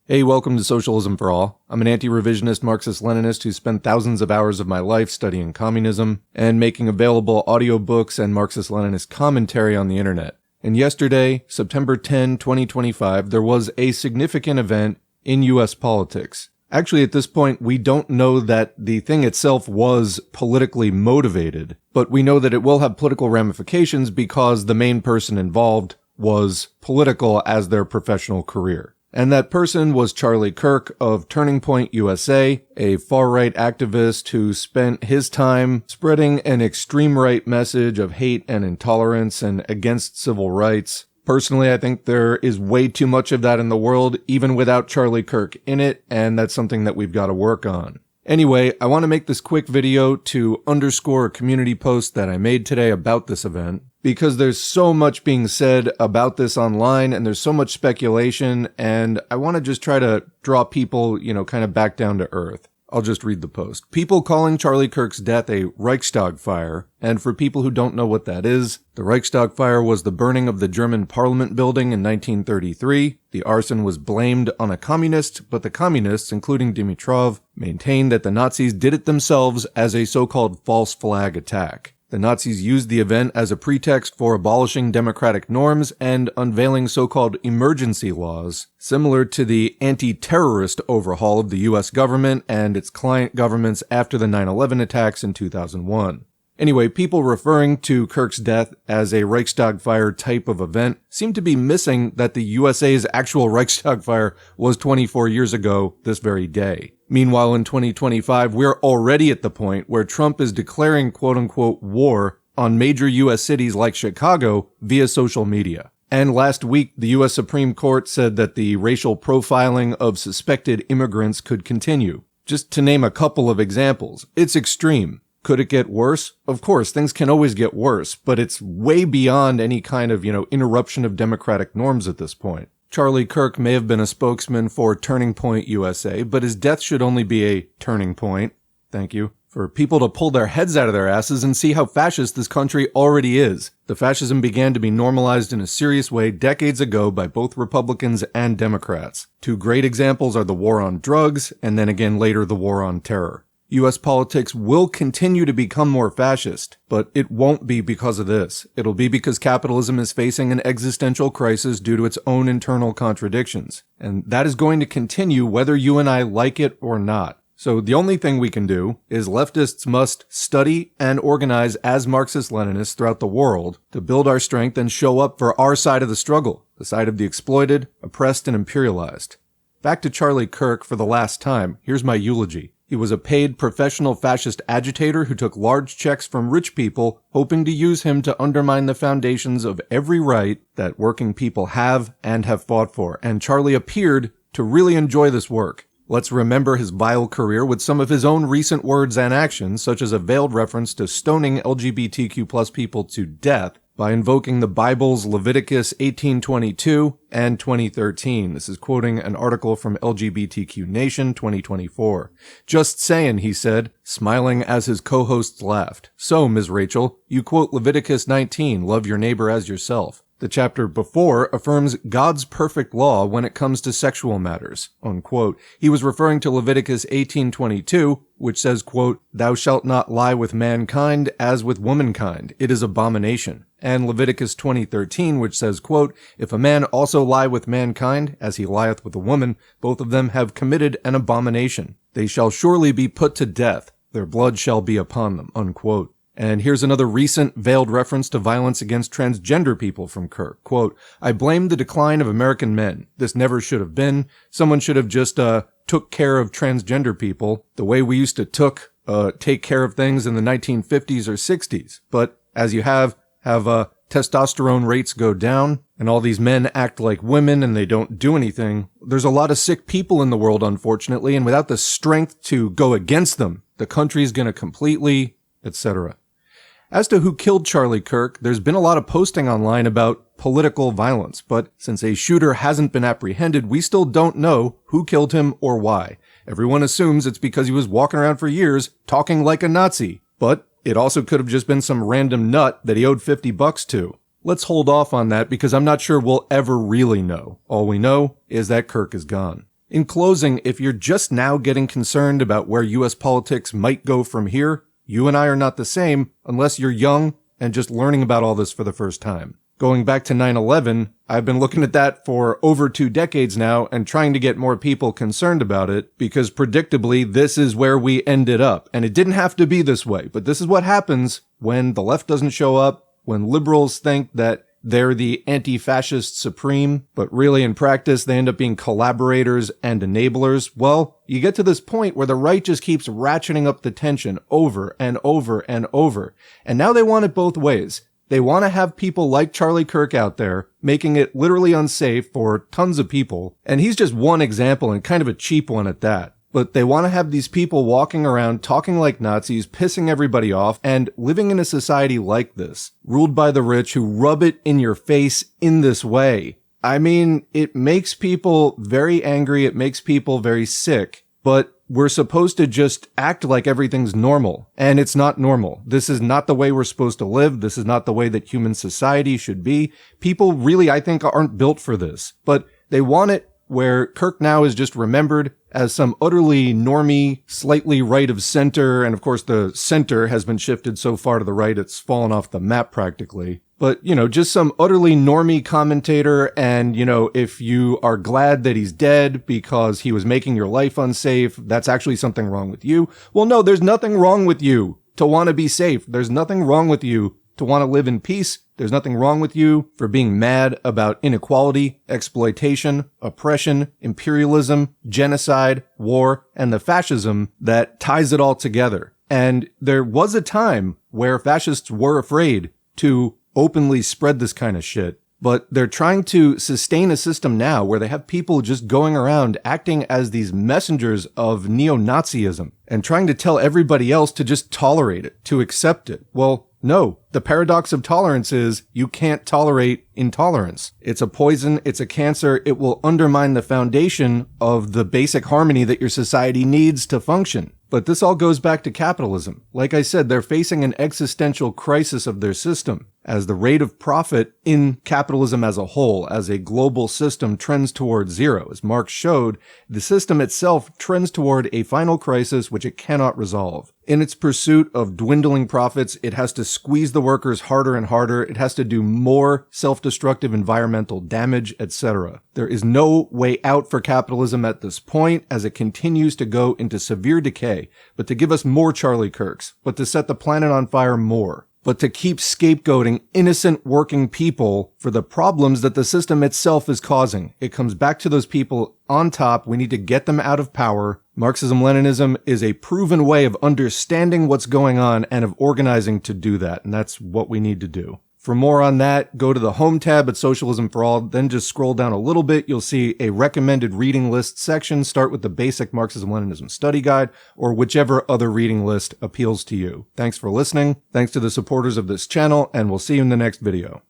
Hey, welcome to Socialism for All. I'm an anti-revisionist Marxist-Leninist who spent thousands of hours of my life studying communism and making available audiobooks and Marxist-Leninist commentary on the internet. And yesterday, September 10, 2025, there was a significant event in U.S. politics. Actually, at this point, we don't know that the thing itself was politically motivated, but we know that it will have political ramifications because the main person involved was political as their professional career. And that person was Charlie Kirk of Turning Point USA, a far-right activist who spent his time spreading an extreme right message of hate and intolerance and against civil rights. Personally, I think there is way too much of that in the world, even without Charlie Kirk in it, and that's something that we've got to work on. Anyway, I want to make this quick video to underscore a community post that I made today about this event, because there's so much being said about this online, and there's so much speculation, and I want to just try to draw people, kind of back down to earth. I'll just read the post. People calling Charlie Kirk's death a Reichstag fire, and for people who don't know what that is, the Reichstag fire was the burning of the German Parliament building in 1933. The arson was blamed on a communist, but the communists, including Dimitrov, maintained that the Nazis did it themselves as a so-called false flag attack. The Nazis used the event as a pretext for abolishing democratic norms and unveiling so-called emergency laws, similar to the anti-terrorist overhaul of the U.S. government and its client governments after the 9/11 attacks in 2001. Anyway, people referring to Kirk's death as a Reichstag fire type of event seem to be missing that the USA's actual Reichstag fire was 24 years ago this very day. Meanwhile, in 2025, we're already at the point where Trump is declaring quote-unquote war on major U.S. cities like Chicago via social media. And last week, the U.S. Supreme Court said that the racial profiling of suspected immigrants could continue. Just to name a couple of examples, it's extreme. Could it get worse? Of course, things can always get worse, but it's way beyond any kind of, interruption of democratic norms at this point. Charlie Kirk may have been a spokesman for Turning Point USA, but his death should only be a turning point, thank you, for people to pull their heads out of their asses and see how fascist this country already is. The fascism began to be normalized in a serious way decades ago by both Republicans and Democrats. Two great examples are the war on drugs, and then again later the war on terror. U.S. politics will continue to become more fascist, but it won't be because of this. It'll be because capitalism is facing an existential crisis due to its own internal contradictions. And that is going to continue whether you and I like it or not. So the only thing we can do is leftists must study and organize as Marxist-Leninists throughout the world to build our strength and show up for our side of the struggle, the side of the exploited, oppressed, and imperialized. Back to Charlie Kirk for the last time. Here's my eulogy. He was a paid professional fascist agitator who took large checks from rich people, hoping to use him to undermine the foundations of every right that working people have and have fought for. And Charlie appeared to really enjoy this work. Let's remember his vile career with some of his own recent words and actions, such as a veiled reference to stoning LGBTQ+ people to death by invoking the Bible's Leviticus 18:22 and 20:13. This is quoting an article from LGBTQ Nation 2024. Just saying, he said, smiling as his co-hosts laughed. So, Ms. Rachel, you quote Leviticus 19, love your neighbor as yourself. The chapter before affirms God's perfect law when it comes to sexual matters, unquote. He was referring to Leviticus 18:22, which says, quote, thou shalt not lie with mankind as with womankind. It is abomination. And Leviticus 20:13, which says, quote, if a man also lie with mankind, as he lieth with a woman, both of them have committed an abomination. They shall surely be put to death. Their blood shall be upon them, unquote. And here's another recent veiled reference to violence against transgender people from Kirk. Quote, I blame the decline of American men. This never should have been. Someone should have just took care of transgender people the way we used to take care of things in the 1950s or 60s. But as you have testosterone rates go down and all these men act like women and they don't do anything, there's a lot of sick people in the world, unfortunately, and without the strength to go against them, the country's going to completely, etc. As to who killed Charlie Kirk, there's been a lot of posting online about political violence, but since a shooter hasn't been apprehended, we still don't know who killed him or why. Everyone assumes it's because he was walking around for years talking like a Nazi, but it also could have just been some random nut that he owed $50 to. Let's hold off on that because I'm not sure we'll ever really know. All we know is that Kirk is gone. In closing, if you're just now getting concerned about where US politics might go from here, you and I are not the same unless you're young and just learning about all this for the first time. Going back to 9/11, I've been looking at that for over 2 decades now and trying to get more people concerned about it because predictably this is where we ended up. And it didn't have to be this way, but this is what happens when the left doesn't show up, when liberals think that they're the anti-fascist supreme, but really in practice they end up being collaborators and enablers. Well, you get to this point where the right just keeps ratcheting up the tension over and over and over. And now they want it both ways. They want to have people like Charlie Kirk out there, making it literally unsafe for tons of people. And he's just one example, and kind of a cheap one at that. But they want to have these people walking around talking like Nazis, pissing everybody off, and living in a society like this, ruled by the rich who rub it in your face in this way. I mean, it makes people very angry, it makes people very sick, but we're supposed to just act like everything's normal, and it's not normal. This is not the way we're supposed to live. This is not the way that human society should be. People really, I think, aren't built for this, but they want it where Kirk now is just remembered as some utterly normie, slightly right of center, and of course the center has been shifted so far to the right it's fallen off the map practically. But, just some utterly normie commentator, and, if you are glad that he's dead because he was making your life unsafe, that's actually something wrong with you. Well, no, there's nothing wrong with you to want to be safe. There's nothing wrong with you to want to live in peace. There's nothing wrong with you for being mad about inequality, exploitation, oppression, imperialism, genocide, war, and the fascism that ties it all together. And there was a time where fascists were afraid to openly spread this kind of shit, but they're trying to sustain a system now where they have people just going around acting as these messengers of neo-Nazism and trying to tell everybody else to just tolerate it, to accept it. Well, no. The paradox of tolerance is you can't tolerate intolerance. It's a poison, it's a cancer, it will undermine the foundation of the basic harmony that your society needs to function. But this all goes back to capitalism. Like I said, they're facing an existential crisis of their system as the rate of profit in capitalism as a whole, as a global system, trends toward zero. As Marx showed, the system itself trends toward a final crisis which it cannot resolve. In its pursuit of dwindling profits, it has to squeeze the workers harder and harder. It has to do more self-destructive environmental damage, etc. There is no way out for capitalism at this point as it continues to go into severe decay, but to give us more Charlie Kirks, but to set the planet on fire more, but to keep scapegoating innocent working people for the problems that the system itself is causing. It comes back to those people on top. We need to get them out of power. Marxism-Leninism is a proven way of understanding what's going on and of organizing to do that, and that's what we need to do. For more on that, go to the home tab at Socialism for All, then just scroll down a little bit. You'll see a recommended reading list section. Start with the basic Marxism-Leninism study guide or whichever other reading list appeals to you. Thanks for listening. Thanks to the supporters of this channel, and we'll see you in the next video.